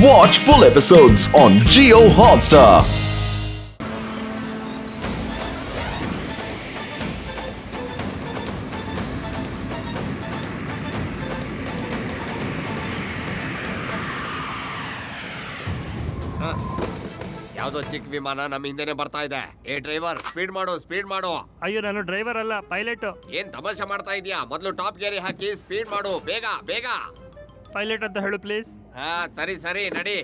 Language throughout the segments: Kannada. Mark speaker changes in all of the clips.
Speaker 1: Watch full episodes on Jio Hotstar.
Speaker 2: ಯಾವ್ದೋ ಚಿಕ್ಕ ವಿಮಾನ ನಮ್ಮ ಹಿಂದೆನೆ ಬರ್ತಾ ಇದೆ. ಏ ಡ್ರೈವರ್, ಸ್ಪೀಡ್ ಮಾಡು.
Speaker 3: ಅಯ್ಯೋ, ನಾನು ಡ್ರೈವರ್ ಅಲ್ಲ, ಪೈಲಟ್.
Speaker 2: ಏನ್ ತಮಾಷೆ ಮಾಡ್ತಾ ಇದೀಯಾ? ಮೊದಲು ಟಾಪ್ ಗೇರ್ ಹಾಕಿ ಸ್ಪೀಡ್ ಮಾಡು, ಬೇಗ.
Speaker 3: ಪೈಲಟ್ ಅಂತ ಹೇಳು ಪ್ಲೀಸ್.
Speaker 2: ಹಾ ಸರಿ ನಡಿ.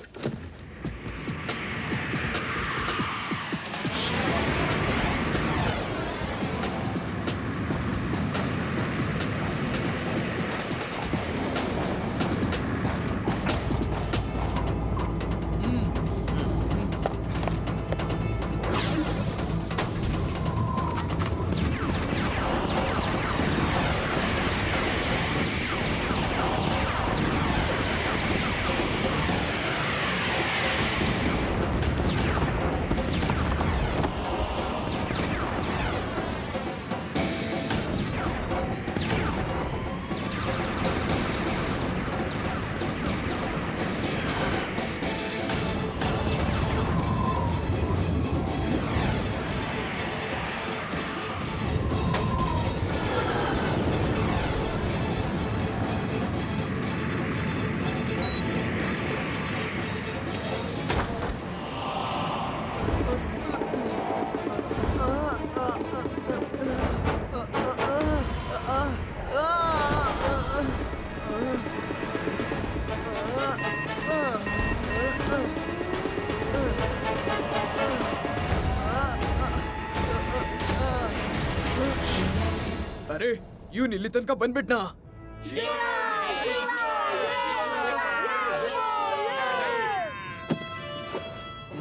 Speaker 4: ಅರೆ, ಇವ್ನು ಇಲ್ಲಿ ತನಕ ಬಂದ್ಬಿಟ್ನಾ?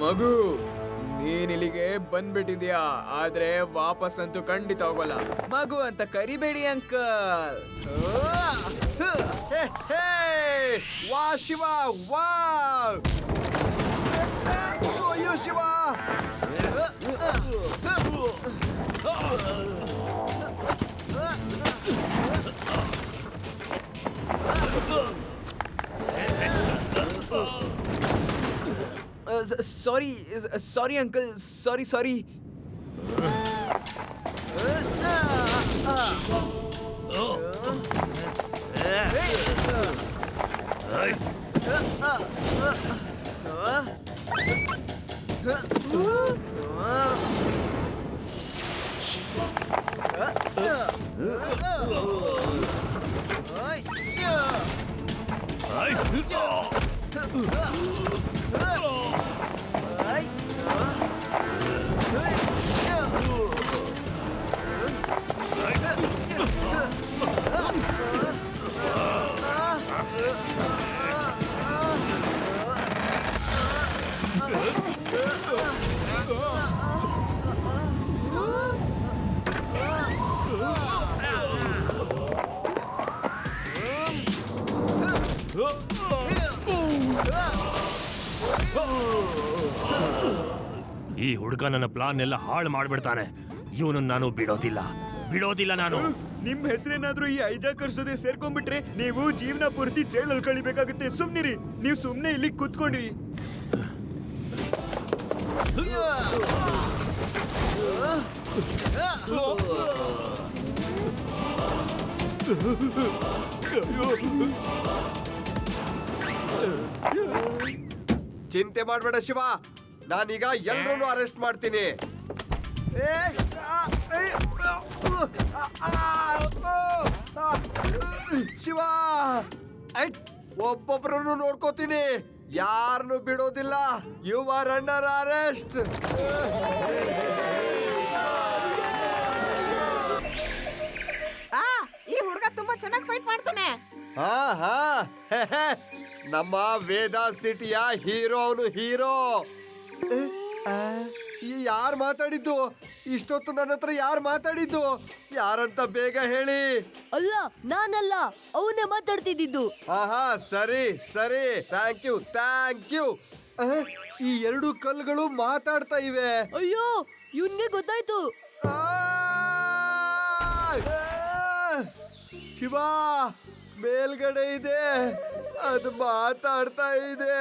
Speaker 4: ಮಗು, ನೀನ್ ಇಲ್ಲಿಗೆ ಬಂದ್ಬಿಟ್ಟಿದ್ಯಾ, ಆದ್ರೆ ವಾಪಸ್ ಅಂತೂ ಖಂಡಿತ ಹೋಗಲ್ಲ. ಮಗು ಅಂತ ಕರಿಬೇಡಿ ಅಂಕಲ್.
Speaker 2: ವಾ ಶಿವ, ವಾ ಅಯ್ಯೋ ಶಿವ.
Speaker 4: ಸಾರಿ ಅಂಕಲ್, ಸಾರಿ.
Speaker 3: ಈ ಹುಡುಗ ನನ್ನ ಪ್ಲಾನ್ ಎಲ್ಲ ಹಾಳು ಮಾಡ್ಬಿಡ್ತಾನೆ. ಇವನನ್ನು ನಾನು ಬಿಡೋದಿಲ್ಲ ನಾನು.
Speaker 4: ನಿಮ್ ಹೆಸರೇನಾದ್ರೂ ಈ ಐಜಾಕರ್ಸ್ ಜೊತೆ ಸೇರ್ಕೊಂಡ್ಬಿಟ್ರೆ ನೀವು ಜೀವನ ಪೂರ್ತಿ ಜೈಲಲ್ಲಿ ಕಳಿಬೇಕಾಗುತ್ತೆ. ಸುಮ್ನಿರಿ, ನೀವು ಸುಮ್ನೆ ಇಲ್ಲಿ ಕೂತ್ಕೊಂಡಿರಿ.
Speaker 2: ಚಿಂತೆ ಮಾಡ್ಬೇಡ ಶಿವ, ನಾನೀಗ ಎಲ್ರನ್ನೂ ಅರೆಸ್ಟ್ ಮಾಡ್ತೀನಿ. ಶಿವ, ಒಬ್ಬೊಬ್ಬರನ್ನು ನೋಡ್ಕೋತೀನಿ, ಯಾರನ್ನು ಬಿಡೋದಿಲ್ಲ. You are under arrest.
Speaker 5: ಈ ಹುಡುಗ ತುಂಬಾ ಚೆನ್ನಾಗಿ ಫೈಟ್ ಮಾಡ್ತಾನೆ.
Speaker 2: ಹಾ ನಮ್ಮ ವೇದ ಸಿಟಿಯ ಹೀರೋ, ಅವನು ಹೀರೋ. ಯಾರು ಮಾತಾಡಿದ್ದು ಇಷ್ಟೊತ್ತು? ನನ್ನ ಹತ್ರ ಯಾರು ಮಾತಾಡಿದ್ದು? ಯಾರಂತ ಬೇಗ ಹೇಳಿ.
Speaker 6: ಅಲ್ಲ, ನಾನಲ್ಲ, ಅವನೇ ಮಾತಾಡ್ತಿದ್ದು.
Speaker 2: ಸರಿ ಥ್ಯಾಂಕ್ ಯು. ಈ ಎರಡು ಕಲ್ಲುಗಳು ಮಾತಾಡ್ತಾ ಇವೆ.
Speaker 6: ಅಯ್ಯೋ, ಇವನ್ಗೆ ಗೊತ್ತಾಯ್ತು.
Speaker 2: ಶಿವ, ಮೇಲ್ಗಡೆ ಇದೆ. ಅದು ಮಾತಾಡ್ತಾ ಇದೆ.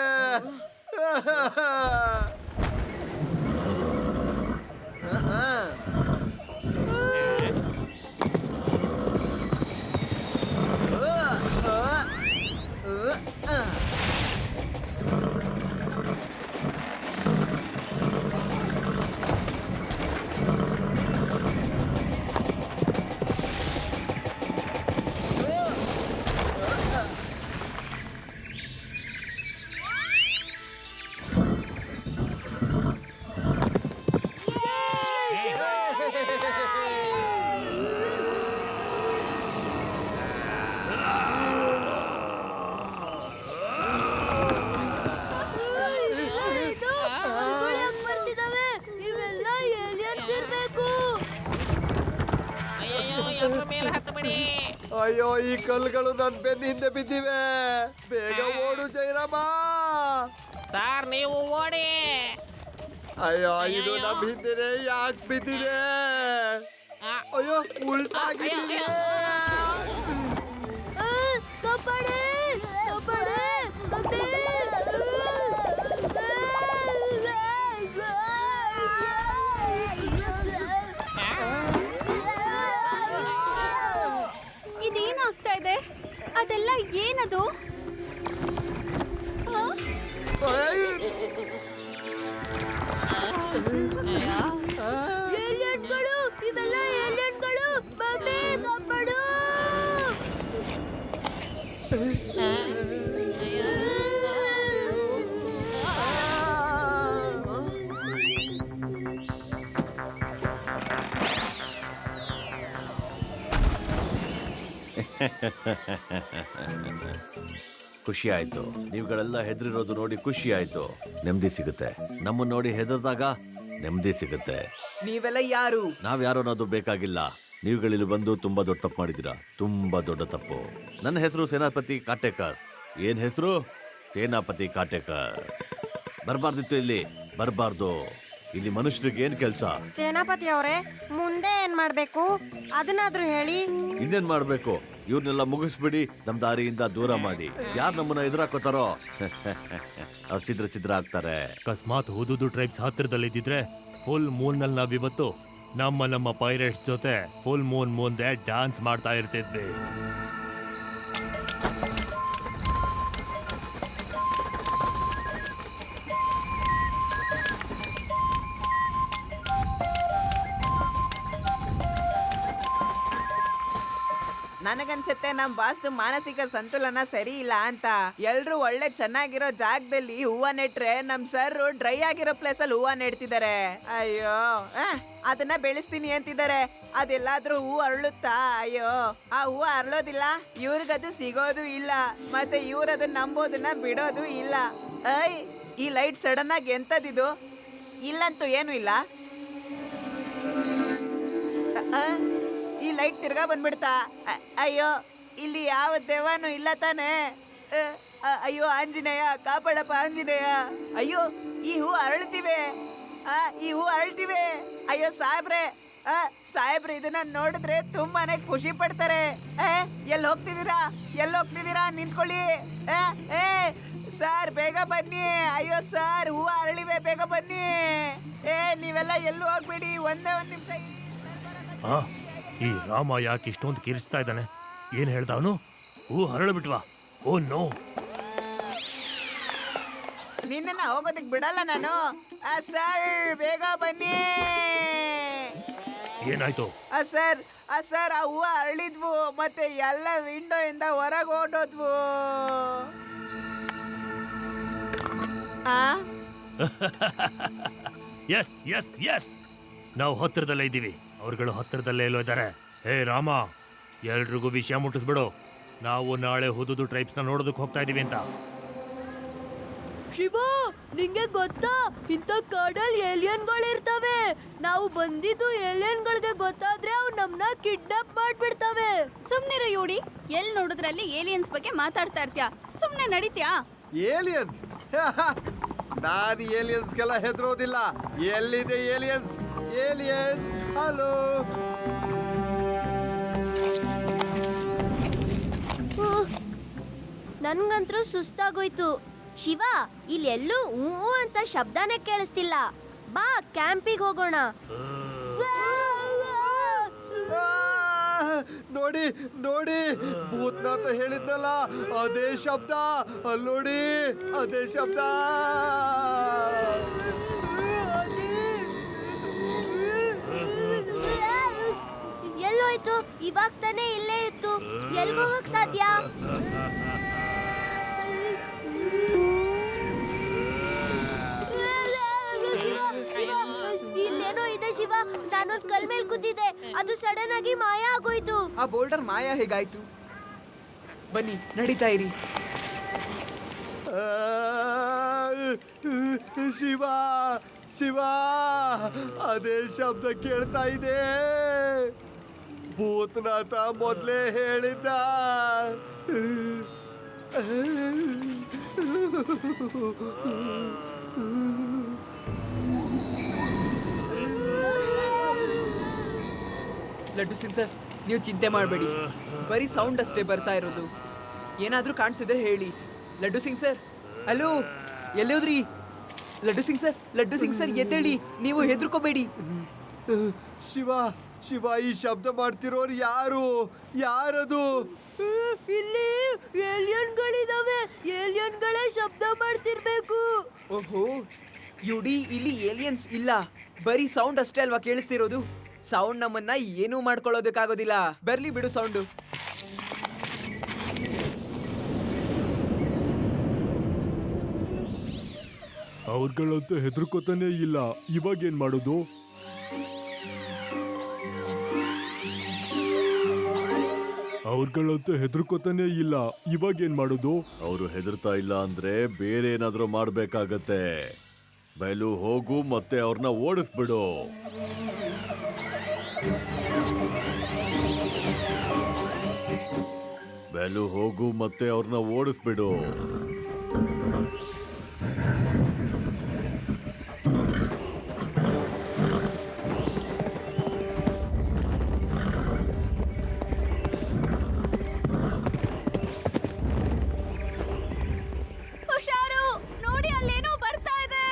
Speaker 6: ಬರ್ತಿದಾವೆ, ಇವೆಲ್ಲ ಏಲಿಯನ್ಸ್ ಇರ್ಬೇಕು.
Speaker 2: ಅಯ್ಯೋ, ಈ ಕಲ್ಲುಗಳು ನನ್ ಬೆನ್ನ ಹಿಂದೆ ಬಿದ್ದಿವೆ. ಬೇಗ ಓಡು ಜೈರಾಮ.
Speaker 5: ಸರ್ ನೀವು ಓಡಿ.
Speaker 2: ಅಯ್ಯೋ, ಇದು ನಮ್ ಹಿಂದೆ ಯಾಕೆ ಬಿದ್ದಿದೆ? ಅಯ್ಯೋ, ಉಲ್ಟಾಗಿದೆ.
Speaker 6: ಕಾಪಾಡಿ, ಕಾಪಾಡಿ, ಮಮ್ಮಿ.
Speaker 7: ಇದೇನಾಗ್ತಾ ಇದೆ? ಅದೆಲ್ಲ ಏನದು?
Speaker 6: ಏಲಿಯನ್ಗಳು, ಇವೆಲ್ಲ ಏಲಿಯನ್ಗಳು. ಮಮ್ಮಿ, ಕಾಪಾಡು.
Speaker 1: ಖುಷಿ ಆಯ್ತು. ನೀವುಗಳೆಲ್ಲ ಹೆದರಿರೋದು ನೋಡಿ ಖುಷಿ ಆಯ್ತು. ನೆಮ್ಮದಿ ಸಿಗುತ್ತೆ. ನಮ್ಮನ್ನ ನೋಡಿ ಹೆದರ್ದಾಗ ನೆಮ್ಮದಿ ಸಿಗುತ್ತೆ.
Speaker 4: ನೀವೆಲ್ಲ ಯಾರು?
Speaker 1: ನಾವ್ಯಾರೋ ಅನ್ನೋದು ಬೇಕಾಗಿಲ್ಲ. ನೀವುಗಳಿಲ್ಲಿ ಬಂದು ತುಂಬಾ ದೊಡ್ಡ ತಪ್ಪು ಮಾಡಿದ್ದೀರಾ. ತುಂಬಾ ದೊಡ್ಡ ತಪ್ಪು. ನನ್ನ ಹೆಸರು ಸೇನಾಪತಿ ಕಾಟೇಕರ್. ಏನ್ ಹೆಸರು? ಸೇನಾಪತಿ ಕಾಟೇಕರ್. ಬರಬಾರ್ದಿತ್ತು ಇಲ್ಲಿ, ಬರಬಾರ್ದು. ಇಲ್ಲಿ ಮನುಷ್ಯರಿಗೆ ಏನ್ ಕೆಲ್ಸ?
Speaker 5: ಸೇನಾಪತಿ ಅವರೇ, ಮುಂದೆ ಏನ್ ಮಾಡ್ಬೇಕು ಅದನ್ನಾದ್ರೂ ಹೇಳಿ.
Speaker 1: ಇನ್ನೇನ್ ಮಾಡ್ಬೇಕು? ಇವ್ರನ್ನೆಲ್ಲ ಮುಗಿಸ್ಬಿಡಿ, ನಮ್ ದಾರಿಯಿಂದ ದೂರ ಮಾಡಿ. ಯಾರು ನಮ್ಮನ್ನ ಎದುರಾಕೋತಾರೋ ಅವ್ರು ಛಿದ್ರ ಛಿದ್ರ ಆಗ್ತಾರೆ.
Speaker 3: ಅಕಸ್ಮಾತ್ ಹುದುದು ಟ್ರೈಬ್ಸ್ ಹತ್ತಿರದಲ್ಲಿದ್ದಿದ್ರೆ ಫುಲ್ ಮೂನ್ ನಲ್ಲಿ ನಾವಿವತ್ತು ನಮ್ಮ ಪೈರೇಟ್ಸ್ ಜೊತೆ ಫುಲ್ ಮೂನ್ ಮುಂದೆ ಡ್ಯಾನ್ಸ್ ಮಾಡ್ತಾ ಇರ್ತಿದ್ವಿ.
Speaker 4: ನನಗನ್ಸುತ್ತೆ ನಮ್ ಬಾಸ್ದು ಮಾನಸಿಕ ಸಂತುಲನ ಸರಿ ಇಲ್ಲ ಅಂತ. ಎಲ್ರು ಒಳ್ಳೆ ಚೆನ್ನಾಗಿರೋ ಜಾಗದಲ್ಲಿ ಹೂವ ನೆಟ್ರೆ ನಮ್ ಸರ್ ಡ್ರೈ ಆಗಿರೋ ಪ್ಲೇಸ್ ಅಲ್ಲಿ ಹೂವ ನೆಡ್ತಿದ್ದಾರೆ. ಅಯ್ಯೋ, ಅದನ್ನ ಬೆಳೆಸ್ತೀನಿ ಅಂತಿದ್ದಾರೆ. ಅದೆಲ್ಲಾದ್ರೂ ಹೂ ಅರಳುತ್ತಾ? ಅಯ್ಯೋ, ಆ ಹೂವ ಅರಳೋದಿಲ್ಲ, ಇವ್ರಿಗದು ಸಿಗೋದು ಇಲ್ಲ, ಮತ್ತೆ ಇವ್ರದನ್ನ ನಂಬೋದನ್ನ ಬಿಡೋದು ಇಲ್ಲ. ಈ ಲೈಟ್ ಸಡನ್ ಆಗಿ ಎಂತದಿದು? ಇಲ್ಲಂತೂ ಏನು ಇಲ್ಲ. ಈ ಲೈಟ್ ತಿರ್ಗಾ ಬಂದ್ಬಿಡ್ತಾ? ಅಯ್ಯೋ, ಇಲ್ಲಿ ಯಾವ ದೇವನೂ ಇಲ್ಲ ತಾನೆ. ಅಯ್ಯೋ ಆಂಜನೇಯ, ಕಾಪಾಡಪ್ಪ ಆಂಜನೇಯ. ಅಯ್ಯೋ, ಈ ಹೂ ಅರಳ್ತಿವೆ, ಈ ಹೂ ಅರಳ್ತಿವೆ. ಅಯ್ಯೋ ಸಾಹೇಬ್ರೆ, ಸಾಹೇಬ್ರೆ ಇದನ್ನ ನೋಡಿದ್ರೆ ತುಂಬಾನೇ ಖುಷಿ ಪಡ್ತಾರೆ. ಎಲ್ಲಿ ಹೋಗ್ತಿದ್ದೀರಾ? ಎಲ್ಲಿ ಹೋಗ್ತಿದ್ದೀರಾ? ನಿಂತ್ಕೊಳ್ಳಿ. ಸರ್ ಬೇಗ ಬನ್ನಿ. ಅಯ್ಯೋ ಸರ್, ಹೂವು ಅರಳಿವೆ, ಬೇಗ ಬನ್ನಿ. ನೀವೆಲ್ಲ ಎಲ್ಲೂ ಹೋಗ್ಬೇಡಿ, ಒಂದೇ ಒಂದು ನಿಮಿಷ.
Speaker 3: ಈ ರಾಮ ಯಾಕೆ ಇಷ್ಟೊಂದು ಕಿರಿಸ್ತಾ ಇದ್ದಾನೆ? ಏನ್ ಹೇಳ್ದ ಅವನು? ಹೂ ಹರಳ್ಬಿಟ್ವಾ? ಓ ನೋ,
Speaker 4: ನಿನ್ನ ಹೋಗೋದಕ್ ಬಿಡಲ್ಲ ನಾನು. ಸರ್ ಬೇಗ ಬನ್ನಿ.
Speaker 3: ಏನಾಯ್ತು?
Speaker 4: ಸರ್, ಸರ್ ಆ ಹೂವು ಅರಳಿದ್ವು, ಮತ್ತೆ ಎಲ್ಲ ವಿಂಡೋ ಇಂದ ಹೊರಗೆ ಓಡೋದ್ವು.
Speaker 3: ಎಸ್ ಎಸ್ ಎಸ್, ನಾವು ಹತ್ತಿರದಲ್ಲೇ ಇದ್ದೀವಿ. ಅವ್ರುಗಳು ಹತ್ತಿರದಲ್ಲೇ ಎಲ್ಲೋ ಇದ್ದಾರೆ. ಹೇ ರಾಮ, ಎಲ್ರಿಗೂ ವಿಷಯ ಮುಟ್ಟಿಸ್ಬಿಡು. ನಾವು ನಾಳೆ ಹುದುದು ಟ್ರೈಬ್ಸ್ನ ನೋಡೋದಕ್ಕೆ ಹೋಗ್ತಾ ಇದೀವಿ ಅಂತ.
Speaker 6: ಶಿವ, ನಿಂಗೆ ಗೊತ್ತಾ ಇಂಥ ಕಾಡಲ್ಲಿ ಏಲಿಯನ್ಗಳಿರ್ತವೆ. ನಾವು ಬಂದಿದ್ದು ಏಲಿಯನ್ಗಳಿಗೆ ಗೊತ್ತಾದ್ರೆ ಅವು ನಮ್ನ ಕಿಡ್ನಾಪ್ ಮಾಡ್ಬಿಡ್ತವೆ.
Speaker 7: ಸುಮ್ನಿರು ಯೋಡಿ, ಎಲ್ ನೋಡಿದ್ರಲ್ಲಿ ಏಲಿಯನ್ಸ್ ಬಗ್ಗೆ ಮಾತಾಡ್ತಾ ಇರ್ತೀಯ. ಸುಮ್ನೆ ನಡೀತ್ಯಾ?
Speaker 2: ಏಲಿಯನ್ಸ್? ನಾನು ಏಲಿಯನ್ಸ್ಗೆಲ್ಲ ಹೆದರೋದಿಲ್ಲ. ಎಲ್ಲಿದೆ ಏಲಿಯನ್ಸ್? Aliens, hello.
Speaker 5: ನನ್ಗಂತೂ ಸುಸ್ತಾಗೋಯ್ತು. ಶಿವ, ಇಲ್ಲಿ ಎಲ್ಲೂ ಊ ಅಂತ ಶಬ್ದನೇ ಕೇಳಿಸ್ತಿಲ್ಲ. ಬಾ ಕ್ಯಾಂಪಿಗೆ ಹೋಗೋಣ.
Speaker 2: ನೋಡಿ ನೋಡಿ, ಭೂತ್ನಾಥ ಹೇಳಿದ್ನಲ್ಲ, ಅದೇ ಶಬ್ದ. ಅಲ್ಲಿ ನೋಡಿ, ಅದೇ ಶಬ್ದ.
Speaker 5: ಎಲ್ಲೋಯ್ತು? ಇವಾಗ ತಾನೇ ಇಲ್ಲೇ ಇತ್ತು. ಎಲ್ಗೂ ಹೋಗಕ್ ಸಾಧ್ಯ? ಇಲ್ಲೇನೋ ಇದೆ ಶಿವ. ನಾನೊಂದ್ ಕಲ್ ಮೇಲೆ ಕೂತಿದ್ದೆ, ಅದು ಸಡನ್ ಆಗಿ ಮಾಯ ಆಗೋಯ್ತು.
Speaker 4: ಆ ಬೋಲ್ಡರ್ ಮಾಯ ಹೇಗಾಯ್ತು? ಬನ್ನಿ, ನಡೀತಾ ಇರಿ.
Speaker 2: ಶಿವ ಶಿವ, ಅದೇ ಶಬ್ದ ಕೇಳ್ತಾ ಇದೆ. ಭೂತನಾಥ ಮೊದಲೇ ಹೇಳಿದ್ದ.
Speaker 4: ಲಡ್ಡು ಸಿಂಗ್ ಸರ್, ನೀವು ಚಿಂತೆ ಮಾಡಬೇಡಿ. ಬರೀ ಸೌಂಡ್ ಅಷ್ಟೇ ಬರ್ತಾ ಇರೋದು. ಏನಾದರೂ ಕಾಣಿಸಿದ್ರೆ ಹೇಳಿ. ಲಡ್ಡು ಸಿಂಗ್ ಸರ್, ಹಲೋ, ಎಲ್ಲೋದ್ರಿ? ಲಡ್ಡು ಸಿಂಗ್ ಸರ್, ಲಡ್ಡು ಸಿಂಗ್ ಸರ್, ಎದ್ದೇಳಿ, ನೀವು ಹೆದರ್ಕೋಬೇಡಿ.
Speaker 2: ಶಿವ ಶಿವ, ಈ ಶಬ್ದ ಮಾಡ್ತಿರೋರು ಯಾರು? ಯಾರದು?
Speaker 6: ಇಲ್ಲಿ ಏಲಿಯನ್ಗಳಿದಾವೆ. ಏಲಿಯನ್ಗಳೇ ಶಬ್ದ ಮಾಡ್ತಿರ್ಬೇಕು.
Speaker 4: ಓಹೋ, ಯುಡಿ, ಇಲ್ಲಿ ಏಲಿಯನ್ಸ್ ಇಲ್ಲ. ಬರೀ ಸೌಂಡ್ ಅಷ್ಟೇ ಅಲ್ವಾ ಕೇಳಿಸ್ತಿರೋದು? ಸೌಂಡ್ ನಮ್ಮನ್ನ ಏನೂ ಮಾಡ್ಕೊಳ್ಳೋದಕ್ಕಾಗೋದಿಲ್ಲ. ಬರ್ಲಿ ಬಿಡು ಸೌಂಡು.
Speaker 8: ಅವ್ರುಗಳಂತೂ ಹೆದರ್ಕೋತಾನೆ ಇಲ್ಲ. ಇವಾಗೇನ್ ಮಾಡೋದು? ಅವ್ರುಗಳಂತೂ ಹೆದರ್ಕೋತಾನೆ ಇಲ್ಲ. ಇವಾಗೇನ್ ಮಾಡೋದು?
Speaker 1: ಅವರು ಹೆದರ್ತಾ ಇಲ್ಲ ಅಂದ್ರೆ ಬೇರೆ ಏನಾದ್ರೂ ಮಾಡ್ಬೇಕಾಗತ್ತೆ. ಬಯಲು ಹೋಗು ಮತ್ತೆ ಅವ್ರನ್ನ ಓಡಿಸ್ಬಿಡು. ಬಯಲು ಹೋಗು ಮತ್ತೆ ಅವ್ರನ್ನ ಓಡಿಸ್ಬಿಡು.
Speaker 7: ಹುಷಾರು, ನೋಡಿ ಅಲ್ಲೇನೋ ಬರ್ತಾ ಇದೆ.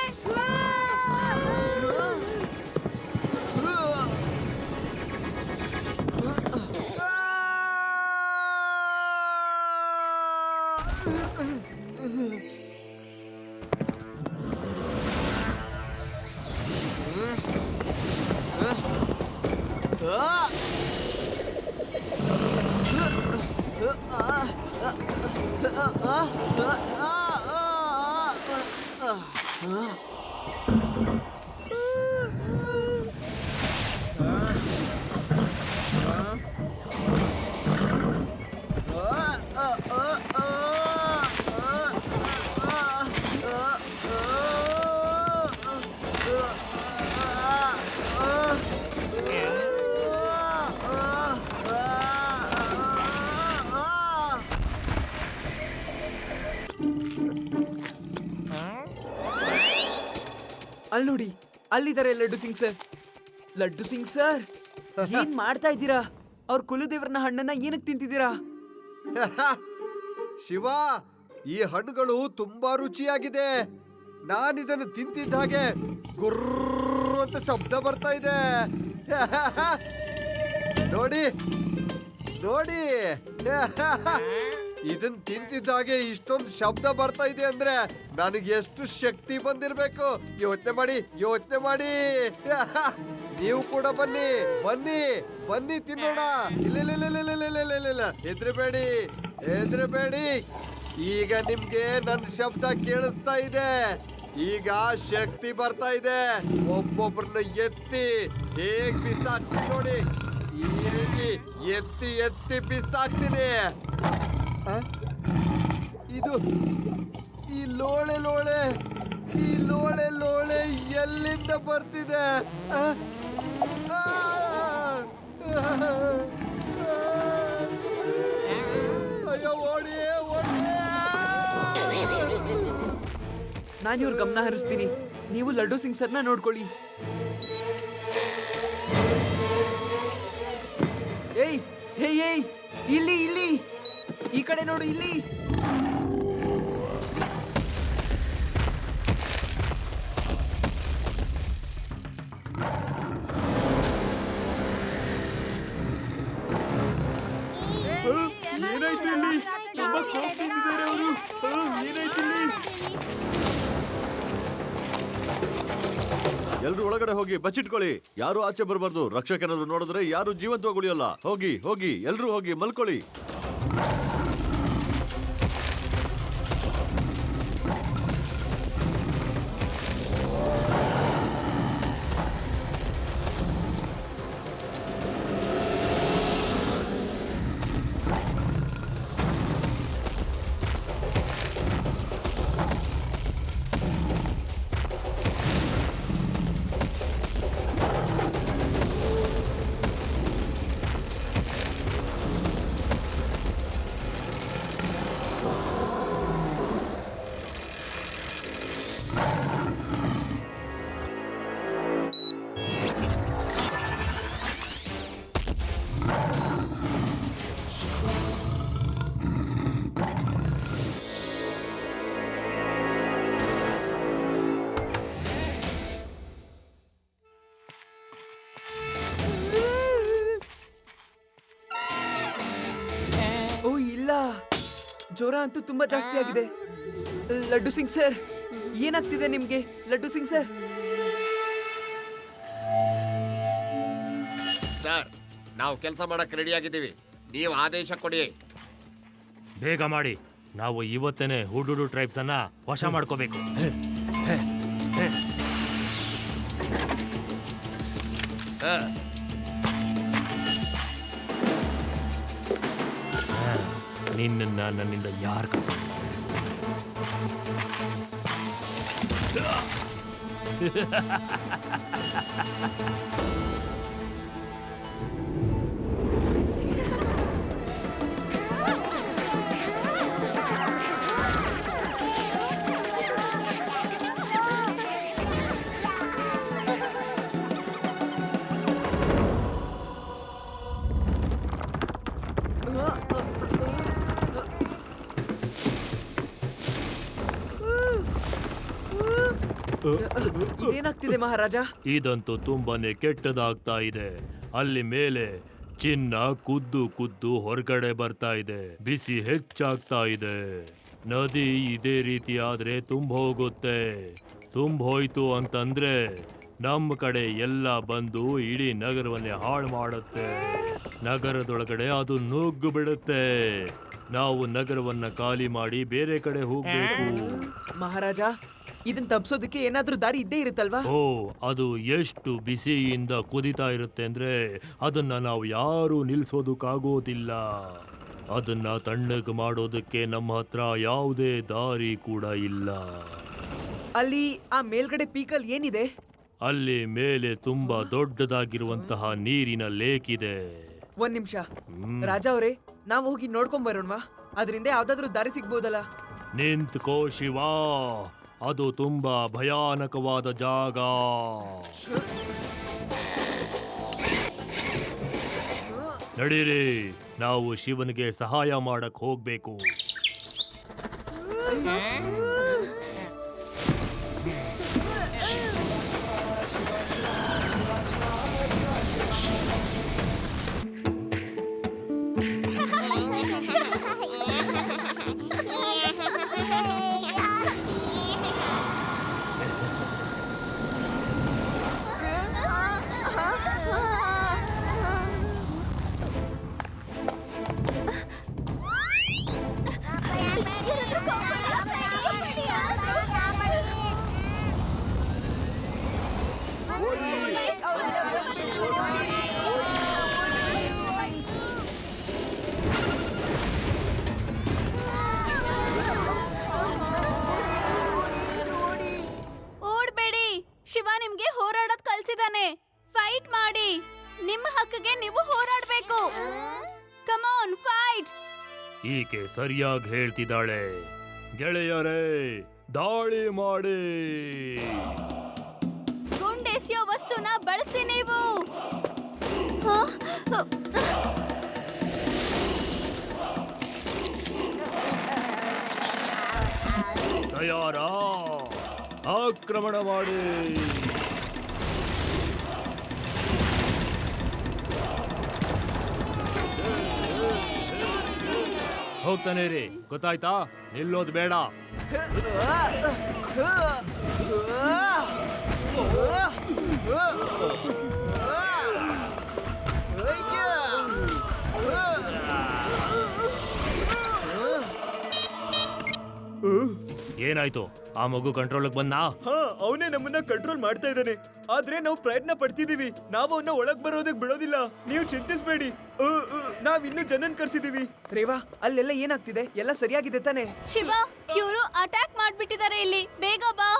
Speaker 4: ಅಲ್ಲಿ ನೋಡಿ, ಅಲ್ಲಿದ್ದಾರೆ ಲಡ್ಡು ಸಿಂಗ್ ಸರ್. ಲಡ್ಡು ಸಿಂಗ್ ಸರ್, ಏನ್ ಮಾಡ್ತಾ ಇದ್ದೀರಾ? ಅವ್ರ ಕುಲದೇವ್ರನ ಹಣ್ಣನ್ನ ಏನಕ್ಕೆ ತಿಂತಿದ್ದೀರಾ?
Speaker 2: ಶಿವ, ಈ ಹಣ್ಣುಗಳು ತುಂಬಾ ರುಚಿಯಾಗಿದೆ. ನಾನಿದನ್ನು ತಿಂತಿದ್ದ ಹಾಗೆ ಗುರ್ರ ಅಂತ ಶಬ್ದ ಬರ್ತಾ ಇದೆ. ನೋಡಿ ನೋಡಿ, ಇದನ್ ತಿಂತಿದ್ದಾಗೆ ಇಷ್ಟೊಂದು ಶಬ್ದ ಬರ್ತಾ ಇದೆ ಅಂದ್ರೆ ನನಗೆ ಎಷ್ಟು ಶಕ್ತಿ ಬಂದಿರ್ಬೇಕು. ಯೋಚನೆ ಮಾಡಿ, ಯೋಚನೆ ಮಾಡಿ. ನೀವು ಕೂಡ ಬನ್ನಿ ಬನ್ನಿ ಬನ್ನಿ, ತಿನ್ನೋಣ. ಇಲ್ಲ, ಹೆದ್ರಬೇಡಿ, ಹೆದ್ರಬೇಡಿ. ಈಗ ನಿಮ್ಗೆ ನನ್ನ ಶಬ್ದ ಕೇಳಿಸ್ತಾ ಇದೆ. ಈಗ ಶಕ್ತಿ ಬರ್ತಾ ಇದೆ. ಒಬ್ಬೊಬ್ಬರನ್ನ ಎತ್ತಿ ಹೇಗ್ ಬಿಸಾಕ್ತೀನಿ ನೋಡಿ. ಈ ರೀತಿ ಎತ್ತಿ ಎತ್ತಿ ಬಿಸಾಕ್ತೀನಿ. ಇದು ಈ ಲೋಳೆ ಲೋಳೆ, ಈ ಲೋಳೆ ಲೋಳೆ ಎಲ್ಲಿಂದ ಬರ್ತಿದೆ? ಅಯ್ಯೋ, ಓಡಿ ಓಡಿ.
Speaker 4: ನಾನು ಇವ್ರ ಗಮನ ಹರಿಸ್ತೀನಿ. ನೀವು ಲಡ್ಡು ಸಿಂಗ್ ಸರ್ನ ನೋಡ್ಕೊಳ್ಳಿ. ಏಯ್, ಏಯ್, ಇಲ್ಲಿ ಇಲ್ಲಿ, ಈ ಕಡೆ ನೋಡು, ಇಲ್ಲಿ.
Speaker 1: ಎಲ್ರು ಒಳಗಡೆ ಹೋಗಿ ಬಚ್ಚಿಟ್ಕೊಳ್ಳಿ. ಯಾರು ಆಚೆ ಬರಬಾರ್ದು. ರಕ್ಷಕನಾದ್ರು ನೋಡಿದ್ರೆ ಯಾರು ಜೀವಂತವಾಗಿ ಉಳಿಯೋಲ್ಲ. ಹೋಗಿ ಹೋಗಿ ಎಲ್ರು ಹೋಗಿ ಮಲ್ಕೊಳ್ಳಿ.
Speaker 9: ಓ ಇಲ್ಲ, ಜ್ವರ ಅಂತೂ ತುಂಬಾ ಜಾಸ್ತಿ ಆಗಿದೆ. ಲಡ್ಡು ಸಿಂಗ್ ಸರ್, ಏನಾಗ್ತಿದೆ ನಿಮ್ಗೆ? ಲಡ್ಡು ಸಿಂಗ್ ಸರ್,
Speaker 2: ಸರ್ ನಾವು ಕೆಲಸ ಮಾಡಕ್ ರೆಡಿ ಆಗಿದ್ದೀವಿ. ನೀವು ಆದೇಶ ಕೊಡಿ.
Speaker 3: ಬೇಗ ಮಾಡಿ. ನಾವು ಇವತ್ತೇನೆ ಹುಡುಡು ಟ್ರೈಬ್ಸ್ ಅನ್ನ ವಶ ಮಾಡ್ಕೋಬೇಕು. ನಿನ್ನ ನನ್ನಿಂದ ಯಾರು
Speaker 9: ಏನಾಗ್ತಿದೆ ಮಹಾರಾಜ?
Speaker 3: ಇದಂತೂ ತುಂಬಾನೇ ಕೆಟ್ಟದಾಗ್ತಾ ಇದೆ. ಅಲ್ಲಿ ಮೇಲೆ ಚಿನ್ನ ಕುದ್ದು ಕುದ್ದು ಹೊರಗಡೆ ಬರ್ತಾ ಇದೆ. ಬಿಸಿ ಹೆಚ್ಚಾಗ್ತಾ ಇದೆ. ನದಿ ಇದೇ ರೀತಿ ಆದ್ರೆ ತುಂಬೋಗುತ್ತೆ. ತುಂಬೋಯ್ತು ಅಂತಂದ್ರೆ ನಮ್ಮ ಕಡೆ ಎಲ್ಲ ಬಂದು ಇಡೀ ನಗರವನ್ನೇ ಹಾಳು ಮಾಡುತ್ತೆ. ನಗರದೊಳಗಡೆ ಅದು ನುಗ್ಗು ಬಿಡುತ್ತೆ. ನಾವು ನಗರವನ್ನ ಖಾಲಿ ಮಾಡಿ ಬೇರೆ ಕಡೆ ಹೋಗ್ಬೇಕು.
Speaker 9: ಮಹಾರಾಜ, ಇದನ್ನ ತಪ್ಸೋದಕ್ಕೆ ಏನಾದ್ರೂ ದಾರಿ ಇದ್ದೇ ಇರುತ್ತಲ್ವಾ?
Speaker 3: ಓ, ಅದು ಎಷ್ಟು ಬಿಸಿಯಿಂದ ಕುದಿತಾ ಇರುತ್ತೆ ಅಂದ್ರೆ ಅದನ್ನ ನಾವು ಯಾರು ನಿಲ್ಸೋದಕ್ಕಾಗೋದಿಲ್ಲ. ಅದನ್ನ ತಣ್ಣಗೆ ಮಾಡೋದಕ್ಕೆ ನಮ್ಮ ಹತ್ರ ಯಾವುದೇ ದಾರಿ ಕೂಡ ಇಲ್ಲ.
Speaker 9: ಅಲ್ಲಿ ಆ ಮೇಲ್ಗಡೆ ಪೀಕಲ್ ಏನಿದೆ?
Speaker 3: ಅಲ್ಲಿ ಮೇಲೆ ತುಂಬಾ ದೊಡ್ಡದಾಗಿರುವಂತಹ ನೀರಿನ ಲೇಕ್ ಇದೆ.
Speaker 9: ಒಂದ್ ನಿಮಿಷ ರಾಜ ಅವರೇ, ನಾವು ಹೋಗಿ ನೋಡ್ಕೊಂಡ್ ಬರೋಣವಾ? ಅದರಿಂದ ಯಾವ್ದಾದ್ರು ದಾರಿ ಸಿಗ್ಬೋದಲ್ಲ?
Speaker 3: ನಿಂತ್ಕೋ ಶಿವ, ಅದು ತುಂಬಾ ಭಯಾನಕವಾದ ಜಾಗ. ನಡೀರಿ, ನಾವು ಶಿವನಿಗೆ ಸಹಾಯ ಮಾಡಕ್ ಹೋಗ್ಬೇಕು.
Speaker 7: ಓಡ್ಬೇಡಿ, ಶಿವ ನಿಮ್ಗೆ ಹೋರಾಡೋದ್ ಕಲ್ಸಿದಾನೆ. ಫೈಟ್ ಮಾಡಿ. ನಿಮ್ಮ ಹಕ್ಕಿಗೆ ನೀವು ಹೋರಾಡ್ಬೇಕು. Come on, fight.
Speaker 3: ಈಕೆ ಸರಿಯಾಗಿ ಹೇಳ್ತಿದ್ದಾಳೆ. ಗೆಳೆಯರೇ, ದಾಳಿ ಮಾಡಿ.
Speaker 7: ಗುಂಡೆಸೆಯೋ ವಸ್ತುನ ಬಳಸಿ ನೀವು.
Speaker 3: ತಯಾರಾ? ಆಕ್ರಮಣ ಮಾಡಿ. ಹೋಗ್ತಾನೆ ರೀ, ಗೊತ್ತಾಯ್ತಾ? ನಿಲ್ಲೋದು ಬೇಡ. ಏನಾಯ್ತು? ಆ ಮಗು ಕಂಟ್ರೋಲ್ಗೆ ಬಂದ?
Speaker 9: ಹಾ, ಅವನೇ ನಮ್ಮನ್ನ ಕಂಟ್ರೋಲ್ ಮಾಡ್ತಾ ಇದ್ದಾನೆ. ಆದ್ರೆ ನಾವು ಪ್ರಯತ್ನ ಪಡ್ತಿದೀವಿ. ನಾವು ಅವನ್ನ ಒಳಗ್ ಬರೋದಕ್ ಬಿಡೋದಿಲ್ಲ. ನೀವು ಚಿಂತಿಸ್ಬೇಡಿ. ನಾವ್ ಇನ್ನು ಜನನ್ ಕರ್ಸಿದೀವಿ. ರೇವಾ, ಅಲ್ಲೆಲ್ಲ ಏನಾಗ್ತಿದೆ? ಎಲ್ಲ ಸರಿಯಾಗಿದೆ ತಾನೆ?
Speaker 7: ಶಿವ, ಇವರು ಅಟ್ಯಾಕ್ ಮಾಡ್ಬಿಟ್ಟಿದ್ದಾರೆ ಇಲ್ಲಿ. ಬೇಗ ಬಾ.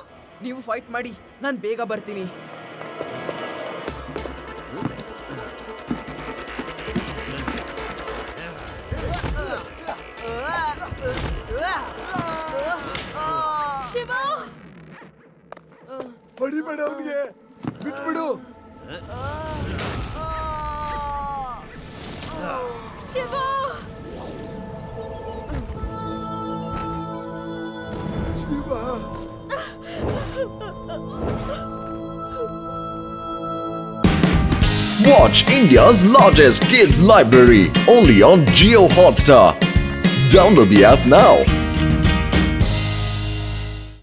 Speaker 9: ನೀವು ಫೈಟ್ ಮಾಡಿ, ನಾನ್ ಬೇಗ ಬರ್ತೀನಿ.
Speaker 7: ಶಿವ,
Speaker 2: ಹೊಡಿಬೇಡ ಅವನಿಗೆ, ಬಿಟ್ಬಿಡು.
Speaker 7: Shiva,
Speaker 2: Shiva,
Speaker 10: Watch India's largest kids library only on Jio Hotstar. Download the app now.